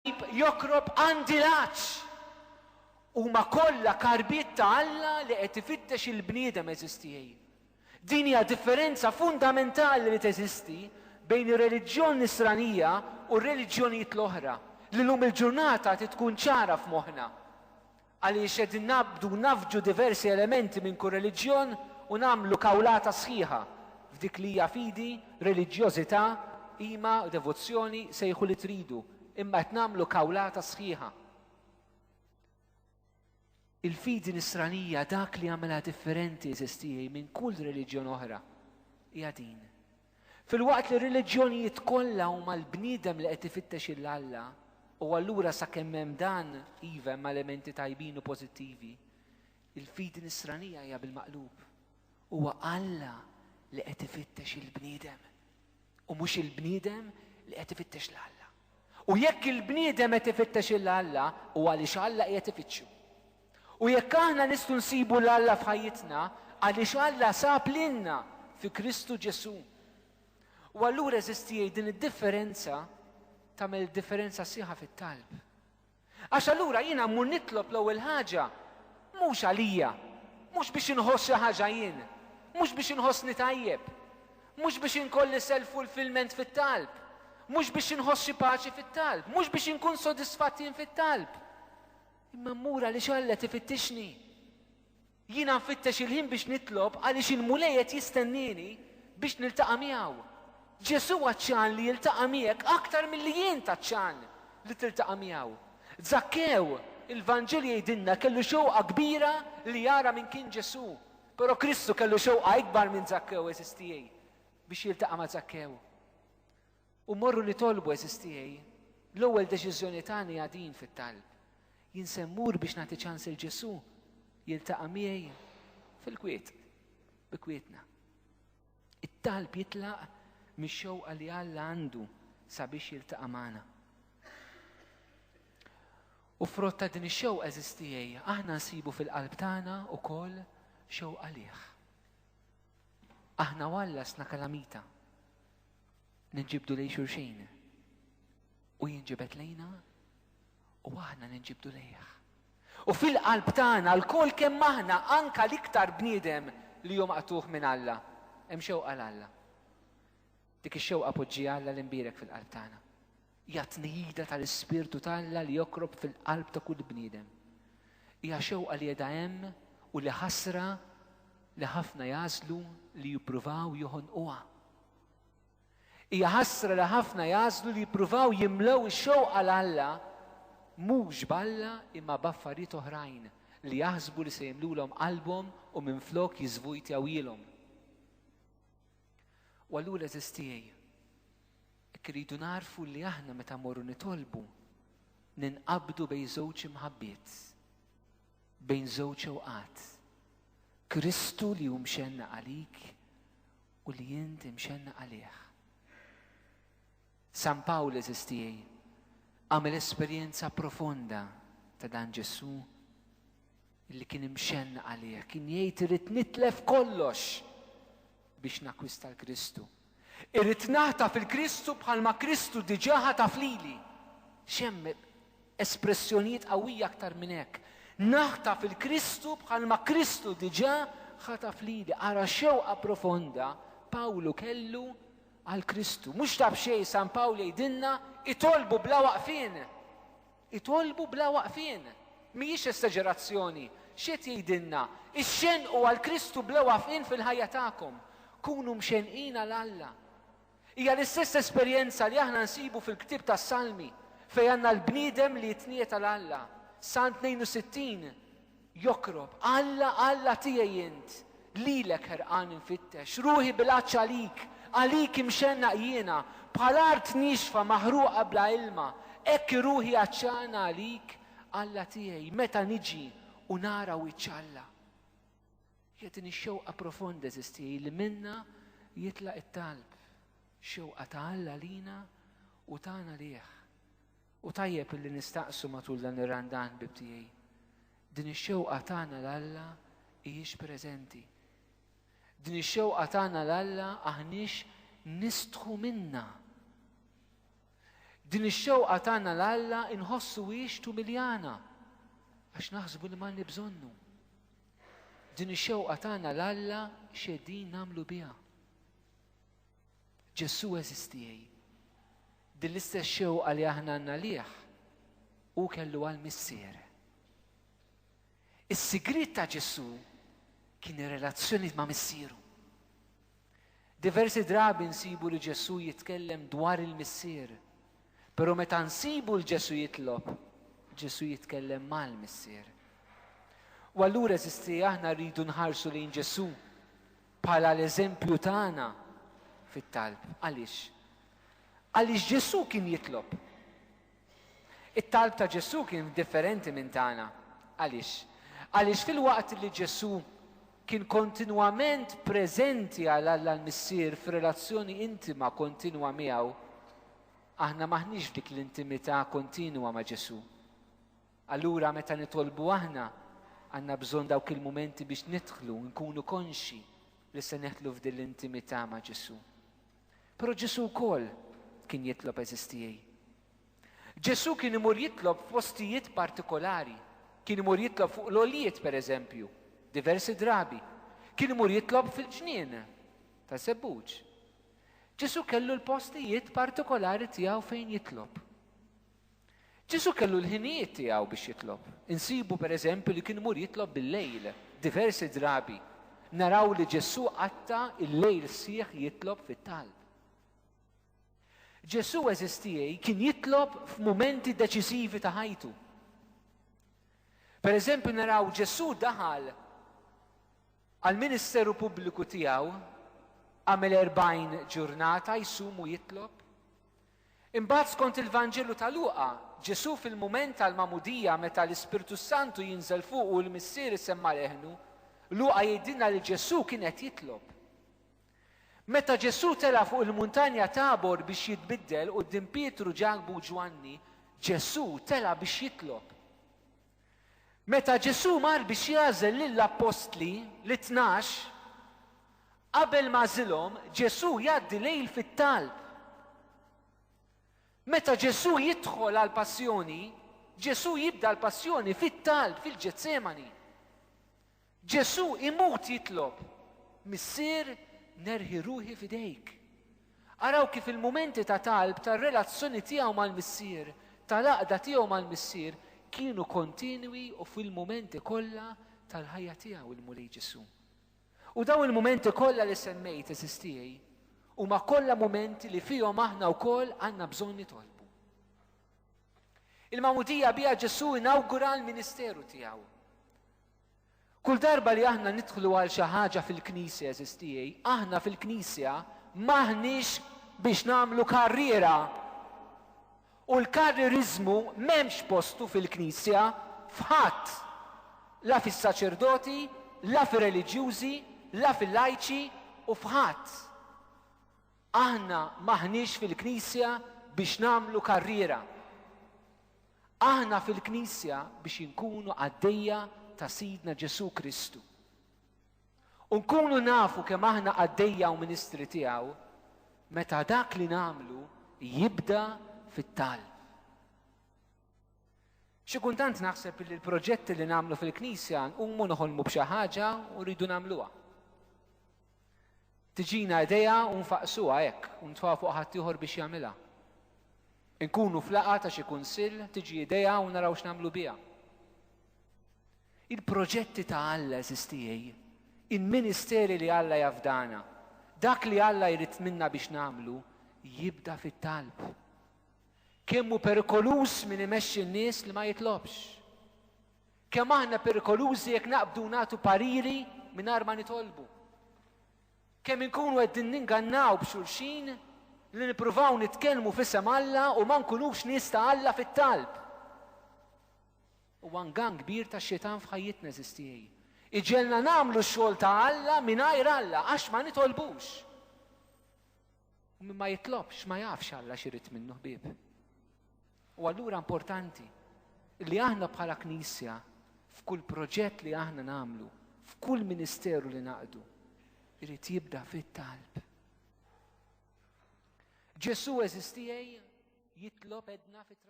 jokrob għandi laċ. Huma kollha karbiet ta' Alla li qed ifittex il-bniedem eżistijej. Din hija differenza fundamentali li teżisti bejn ir-reliġjon nisranija u r-reliġjonijiet l-oħra li llum il-ġurnata tkun ċara f'moħħna. Għaliex qegħdin nabdu nafġu diversi elementi minn kull reliġjon u nagħmlu kawlata sħiħa f'dik li hija fidi, reliġjożità, ima, devozzjoni sejħu li tridu, imma qed nagħmlu kawlata sħiħa. Il-fidi nisranija dak li għamela differenti eżistijaj minn kull reliġjon oħra hija din. Fil-waqt li reliġjonijiet kollha huma l-bniedem li qed ifittex il-Alla u allura sakemm hemm dan iva hemm elementi tajbin u pożittivi, il-fidi nisranija hija bil-maqlub. Huwa Alla li qed ifittex il-bniedem u mhux il-bniedem li qed ifittex l-Alla. U jekk il-bniedem qed ifittex il-Alla huwa għaliex Alla qiegħed ifittxu. U jekk aħna nistgħu nsibu l-Alla f'ħajjitna għaliex Alla sab lilna fi Kristu Ġesu. U allura eżistijaj din id-differenza tagħmel differenza sieħa fit-talb. Għax allura jiena mmur nitlob l-ewwel ħaġa mhux għalija, mhux biex inħoss xi ħaġa jien, mhux biex inħossni tajjeb, mhux biex inkolli self-fulfillment fit-talb, mhux biex inħoss xi paċi fit-talb, mhux biex inkun sodisfatt jien fit-talb. Imma mmura li Alla tifittixni. Jiena nfittex il-ħin biex nitlob għaliex il-mulej qed jistennini biex niltaqa' miegħu. Ġesu għaċċan li jiltaqa' miegħek aktar milli jien taċċan li tiltaqa' miegħu. Zakkew il-Vanġel jgħidilna kellu xewqa kbira li jara minn kien Ġesu. Però Kristu kellu xewqa ikbar minn Zakkew eżistijej biex jiltaqa' ma' Zakkew. U morru nitolbu eżistijej. L-ewwel deċiżjoni tagħni hija din fit-talb. Jien semmur biex nagħti ċans il Ġesu jiltaqa' miegħi fil-kwiet, bi kwietna. It-talb jitlaq mix-xewqa li Alla għandu sabiex jiltaqa' magħna. U frott ta' din ix-xewqa eżistijej, aħna nsibu fil-qalb tagħna wkoll xewqa lih. Aħna wallasna kalamita, ninġibdu lejn xulxin u jinġibet lejna u aħna ninġibdu lejh. U fil-qalb tagħna l-kol kemm aħna anka l-iktar bniedem li hu maqtuh minn Alla, hemm xewqa l-Alla. Dik ix-xewqa poġġija Alla l-imbierek fil-qalb tagħna. Hija tnejda tal-Ispirtu t'Alla li jokrob fil-qalb ta' kull bniedem. Hija xewqa li qiegħda hemm u li ħasra li ħafna jażlu li jippruvaw joħonquha. Hija ħasra li ħafna jażlu li jippruvaw jimlew ix-xewqa l-Alla mhux b'Alla imma b'affarijiet oħrajn li jaħsbu li se jimlulhom qalbhom u minflok jiżvujtjawilhom. U allura eżistijej, irridu narfu li aħna meta mmorru nitolbu ninqabdu bejn żewġ imħabbiet, bejn żewġ ewqat. Kristu li hu mxenna għalik u li int imxenna għalih. San Pawl eżistijej għamel esperjenza profonda ta' dan Ġesu illi kien imxenna għalih, kien jgħid irid nitlef kollox biex nakwista l-Kristu. Irrid naħta fil-Kristu bħalma Kristu diġà ħataf lili. Xemm espressjonijiet qawwija aktar minn hekk. Naħta fil-Kristu bħalma Kristu diġà ħataf lili. Ara xewqa profonda Pawlu kellu għall-Kristu. Mhux tab xejn San Pawl jgħidilna itolbu bla waqfien. Itolbu bla waqfien. Mhijiex esaġerazzjoni. X'qed jgħidilna? Ixxenqu għall-Kristu bla waqfien fil-ħajja tagħkom. Kunu mxenqin għall-Alla. Hija l-istess esperjenza li aħna nsibu fil-ktieb tas-Salmi fejn għandna l-bniedem li jitniet għall-Alla. Psalm 62 jokrob Alla Alla tiegħi int lilek ħerqan infittex, ruħi bil-għaċċ għalik imxennaq jiena, bħal art nixfa maħruqa bla ilma, hekk ruħi għaċċana għalik Alla tiegħi meta niġi u nara wiċċ Alla. Din ix-xewqa profonda eżisti li minnha jitlaq it-talb. Xewqa ta' Alla lina u tagħna lih. U tajjeb illi nistaqsu matul dan ir-randan bibtijaj. Din ix-xewqa tagħna l-Alla hijiex preżenti. Din ix-xewqa tagħna l-Alla aħniex nistħu minnha. Din ix-xewqa tagħna l-Alla inħossu wiex tumiljana għax naħsbu li m'għandni bżonnu. Din ix-xewqa tagħna l-Alla x'qegħdin nagħmlu biha. Ġesu eżistijej. Din l-istess xewqa li aħna għandna lieh u kellu għall-Missier. Is-sigriet ta' Ġesu kien ir-relazzjoni ma' Missieru. Diversi drabi nsibu li Ġesu jitkellem dwar il-Missier, però meta nsibu l-Ġesu jitlob, Ġesu jitkellem mal-Missier. U allura eżisti aħna rridu nħarsu lejn Ġesu bħala l-eżempju tagħna fit-talb. Għaliex? Għaliex Ġesu kien jitlob. It-talb ta' Ġesu kien differenti minn tagħna. Għaliex? Għaliex fil-waqt li Ġesu kien kontinwament preżenti għal Alla l-Missier f'relazzjoni intima kontinwa miegħu, aħna maħniex dik l-intimità kontinwa ma' Ġesu. Allura meta nitolbu aħna għandna bżonn dawk il-mumenti biex nidħlu nkunu konxi li se neħlu f'din l-intimità ma' Ġesu. Però Ġesu wkoll kien jitlob eżistijej. Ġesu kien imur jitlob f'postijiet partikolari. Kien imur jitlob fuq l-għolijiet pereżempju, diversi drabi. Kien imur jitlob fil-ġnien ta' sebbuġ. Ġesu kellu l-postijiet partikolari tiegħu fejn jitlob. Ġesu kellu l-ħinijiet tiegħu biex jitlob. Insibu pereżempju li kien imur jitlob bil-lejl, diversi drabi. Naraw li Ġesu qatta il-lejl sieħ jitlob fit-talb. Ġesu eżistijej kien jitlob f'mumenti deċisivi ta' ħajtu. Pereżempju naraw Ġesu daħal għal-Ministeru Pubbliku tiegħu għamel 40 ġurnata jsum u jitlob. Imbagħad skont il-Vanġelu ta' Luqa, Ġesu fil-mument tal-Mamudija meta l-Ispirtu Santu jinżel fuq u l-Missier isemma leħnu, Luqa jgħidilna li Ġesu kien qed jitlob. Meta Ġesu tela fuq il-muntanja Tabor biex jitbiddel quddiem Pietru, Ġakobu u Ġwanni, Ġesu tela biex jitlob. Meta Ġesu mar biex jażel lill-Apostli l-12, qabel ma żilhom, Ġesu jgħaddi lejl fit-talb. Meta Ġesu jidħol għall-passjoni, Ġesu jibda l-passjoni fit-talb fil-Ġetsemani. Ġesu imut jitlob, Missier nerħi ruħi fidejk. Araw kif il-momenti ta' talb tar-relazzjoni tiegħu mal-Missier, tal-għaqda tiegħu mal-Missier kienu kontinwi u fil-momenti kollha tal-ħajja tiegħu il-mulej Ġesu. U daw il-momenti kollha li semmejt eżistijej huma kollha momenti li fihom aħna wkoll għandna bżonn nitolbu. Il-Mamudija biha Ġesu inawgura l-Ministeru tiegħu. Kull darba li aħna nidħlu għal xi ħaġa fil-Knisja eżistijej, aħna fil-Knisja maħniex biex nagħmlu karriera. U l-karrierizmu m'hemmx postu fil-Knisja f'ħadd. La fis-saċerdoti, la fir-reliġjużi, la fil-lajċi u f'ħadd. Aħna maħniex fil-Knisja biex nagħmlu karriera. Aħna fil-Knisja biex inkunu għaddejja ta' Sidna Ġesu Kristu. U nkunu nafu kemm aħna għaddejja u ministri tiegħu meta dak li nagħmlu jibda fit-talb. Xi kuntant naħseb li l-proġetti li nagħmlu fil-Knisja nqumu noħolmu b'xi ħaġa u rridu nagħmluha. Tiġina idea u nfaqsuha hekk u ntfagħu fuq ħadd ieħor biex jagħmilha. Inkunu f'laqgħa ta' xi kunsill, tiġi idea u naraw x'nagħmlu biha. Il-proġetti ta' Alla eżistijej, il-ministeri li Alla jafdana, dak li Alla jrid minna biex nagħmlu jibda fit-talb. Kemm hu perikoluż min imexxi n-nies li ma jitlobx. Kemm aħna perikolużi jekk naqbdu nagħtu pariri mingħajr ma nitolbu. Kemm inkunu qegħdin ningannaw b'xulxin li nippruvaw nitkellmu f'isem Alla u ma nkunux nies ta' Alla fit-talb. U għangan kbir ta' xetan f'ħajjitna eżistijej. Iġelna nagħmlu x-xogħol ta' Alla mingħajr Alla għax ma nitolbux. U min ma jitlobx ma jafx Alla x'irid minnu ħbieb. U allura importanti li aħna bħala Knisja f'kull proġett li aħna nagħmlu, f'kull ministeru li naqdu, irid jibda fit-talb. Ġesu eżistijej jitlob edna fit